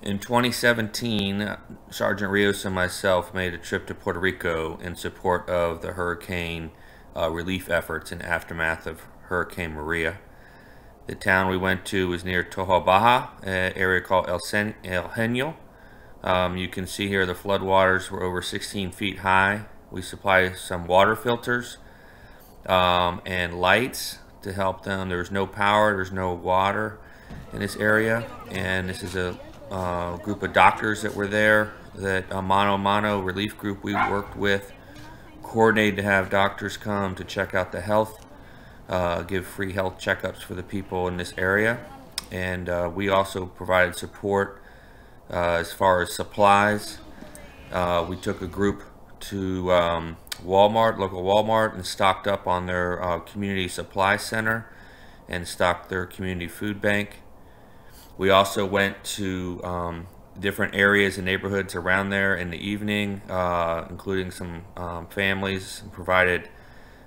In 2017, Sergeant Rios and myself made a trip to Puerto Rico in support of the hurricane relief efforts in aftermath of Hurricane Maria. The town we went to was near Toja Baja, an area called El Genio. You can see here the floodwaters were over 16 feet high. We supplied some water filters and lights to help them. There's no power, there's no water in this area, and this is a group of doctors that were there, that a mano relief group we worked with, coordinated to have doctors come to check out the health, give free health checkups for the people in this area. And we also provided support as far as supplies. We took a group to Walmart, local Walmart, and stocked up on their community supply center and stocked their community food bank. We also went to different areas and neighborhoods around there in the evening, including some families, and provided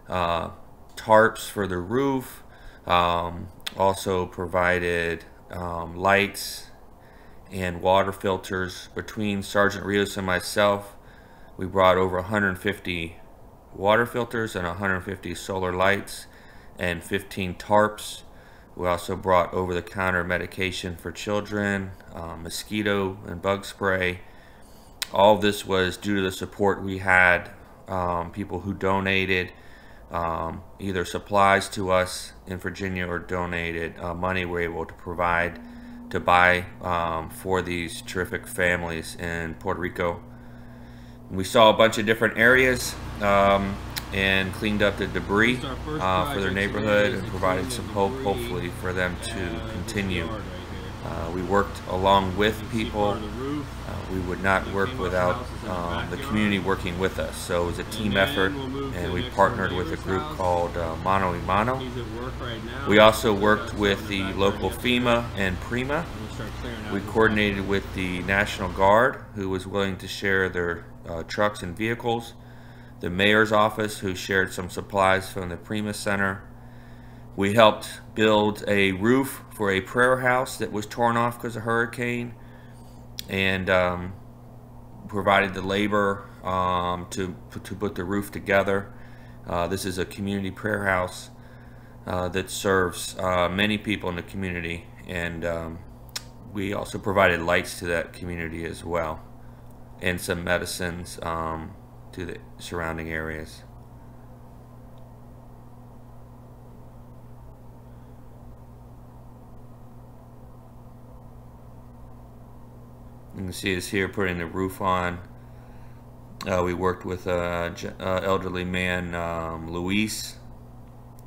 tarps for the roof, also provided lights and water filters. Between Sergeant Rios and myself, we brought over 150 water filters and 150 solar lights and 15 tarps. We also brought over-the-counter medication for children, mosquito and bug spray. All of this was due to the support we had, people who donated either supplies to us in Virginia or donated money we were able to provide to buy for these terrific families in Puerto Rico. We saw a bunch of different areas and cleaned up the debris for their neighborhood and provided some hope, hopefully, for them to continue. We worked along with people. We would not work without the community working with us. So it was a team effort, and we partnered with a group called Mano y Mano. We also worked with the local FEMA and PREMA. We coordinated with the National Guard, who was willing to share their trucks and vehicles. The mayor's office, who shared some supplies from the PREMA Center. We helped build a roof for a prayer house that was torn off because of hurricane, and provided the labor to put the roof together. This is a community prayer house that serves many people in the community, and we also provided lights to that community as well, and some medicines to the surrounding areas. You can see us here putting the roof on. We worked with an elderly man, Luis,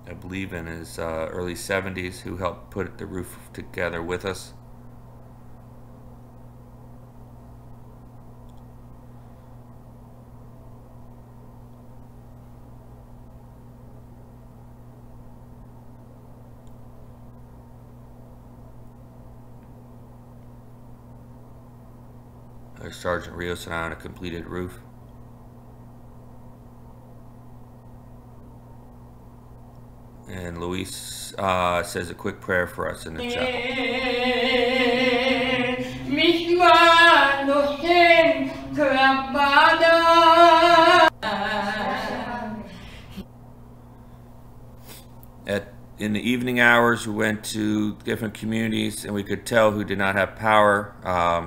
I believe in his early 70s, who helped put the roof together with us. Sergeant Rios and I on a completed roof. And Luis says a quick prayer for us in the chapel. In the evening hours, we went to different communities, and we could tell who did not have power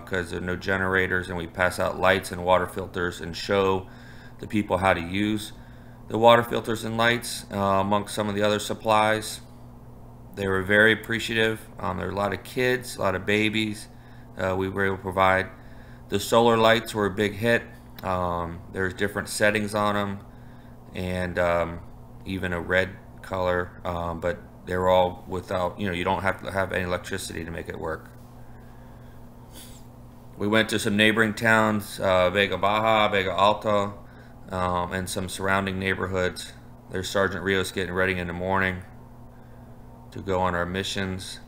because there are no generators, and we pass out lights and water filters and show the people how to use the water filters and lights amongst some of the other supplies. They were very appreciative. There were a lot of kids, a lot of babies we were able to provide. The solar lights were a big hit. There's different settings on them, and even a red color, but they're all without, you don't have to have any electricity to make it work. We went to some neighboring towns, Vega Baja, Vega Alta, and some surrounding neighborhoods. There's Sergeant Rios getting ready in the morning to go on our missions.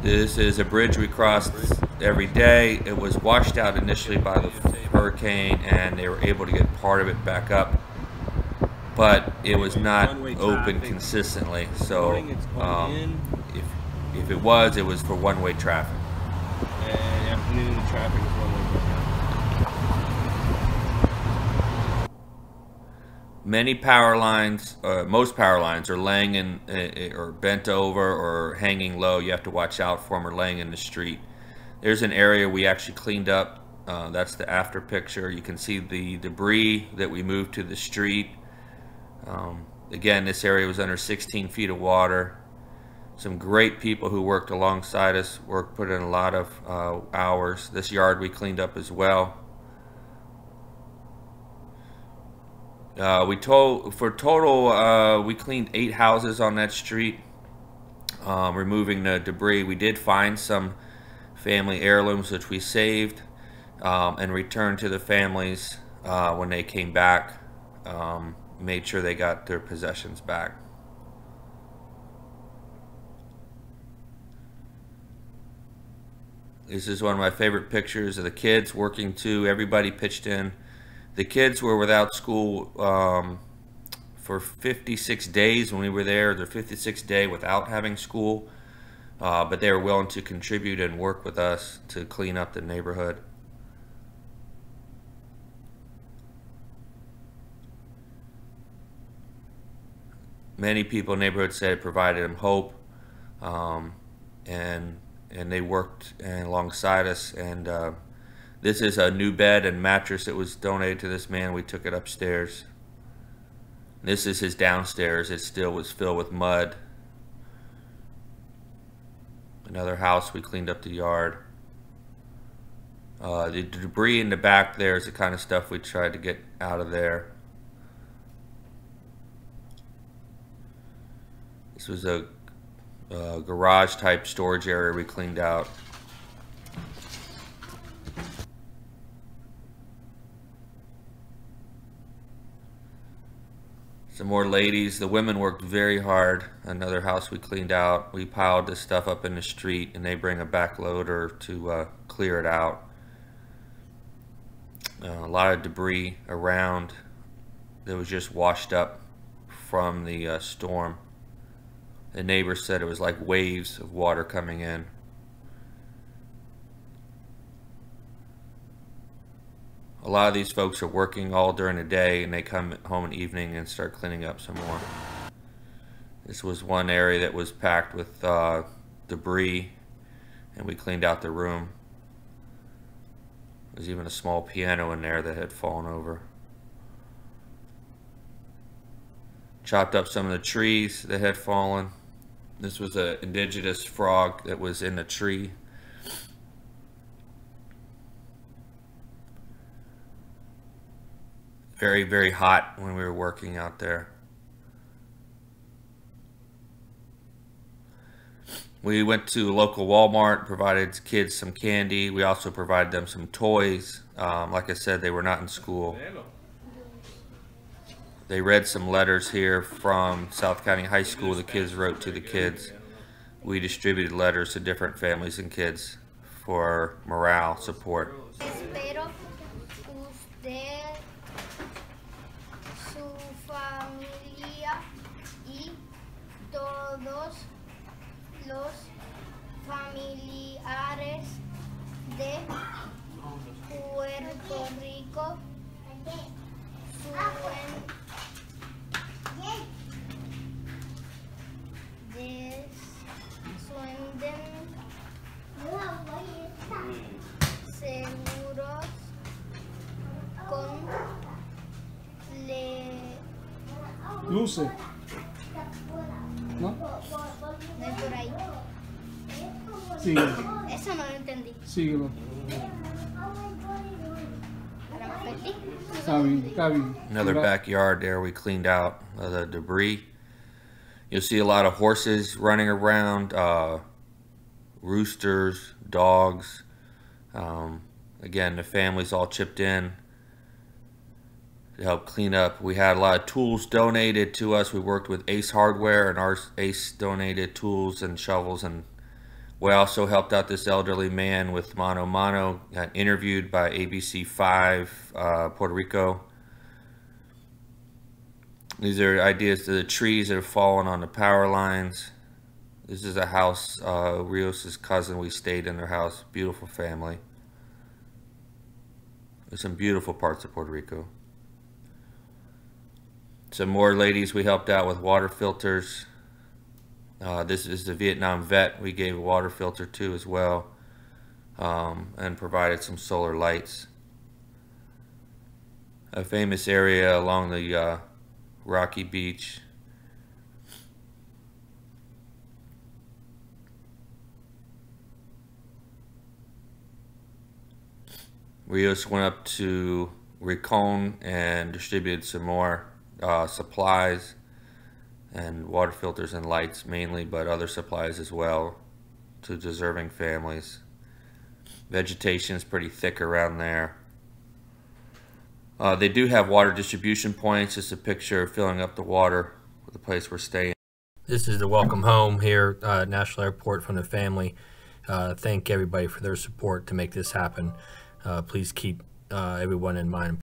This is a bridge we crossed every day. It was washed out initially by the hurricane, and they were able to get part of it back up. but it was not One-way open traffic. consistently. So Morning it's going in, if it was for one-way traffic. and afternoon the traffic is one-way going out. Many power lines, most power lines, are laying in or bent over or hanging low. You have to watch out for them, or laying in the street. There's an area we actually cleaned up. That's the after picture. You can see the debris that we moved to the street. Again, this area was under 16 feet of water. Some great people who worked alongside us put in a lot of hours. This yard we cleaned up as well. We cleaned 8 houses on that street, removing the debris. We did find some family heirlooms which we saved and returned to the families when they came back. Made sure they got their possessions back. This is one of my favorite pictures of the kids working too. Everybody pitched in. The kids were without school for 56 days when we were there. Their 56th day without having school, but they were willing to contribute and work with us to clean up the neighborhood. Many people in the neighborhood said it provided them hope, and they worked alongside us. And this is a new bed and mattress that was donated to this man. We took it upstairs. This is his downstairs. It still was filled with mud. Another house, we cleaned up the yard. The debris in the back there is the kind of stuff we tried to get out of there. This was a garage type storage area we cleaned out. Some more ladies. The women worked very hard. Another house we cleaned out. We piled this stuff up in the street, and they bring a back loader to clear it out. A lot of debris around that was just washed up from the storm. The neighbors said it was like waves of water coming in. A lot of these folks are working all during the day, and they come home in the evening and start cleaning up some more. This was one area that was packed with debris, and we cleaned out the room. There's even a small piano in there that had fallen over. Chopped up some of the trees that had fallen. This was an indigenous frog that was in the tree. Very, very hot when we were working out there. We went to a local Walmart, provided kids some candy. We also provided them some toys. Like I said, they were not in school. They read some letters here from South County High School the kids wrote to the kids. We distributed letters to different families and kids for morale support. Espero usted, su familia y todos los familiares de Puerto Rico suenden seguros con Luce. ¿No? de por ahí. Síguelo. Eso no lo entendí. Síguelo. Ahora me perdí. Está bien, está bien. Another backyard there we cleaned out the debris. You'll see a lot of horses running around, roosters, dogs. Again, the families all chipped in to help clean up. We had a lot of tools donated to us. We worked with Ace Hardware, and our Ace donated tools and shovels, and we also helped out this elderly man with Mano Mano. Got interviewed by ABC 5 Puerto Rico. These are ideas to the trees that have fallen on the power lines. This is a house, Rios' cousin. We stayed in their house. Beautiful family. There's some beautiful parts of Puerto Rico. Some more ladies we helped out with water filters. This is the Vietnam vet we gave a water filter to as well, and provided some solar lights. A famous area along the rocky beach. Rios went up to Rincon and distributed some more supplies and water filters and lights mainly, but other supplies as well to deserving families. Vegetation is pretty thick around there. They do have water distribution points. Just a picture of filling up the water with the place we're staying. This is the welcome home here at National Airport from the family. Thank everybody for their support to make this happen. Please keep everyone in mind.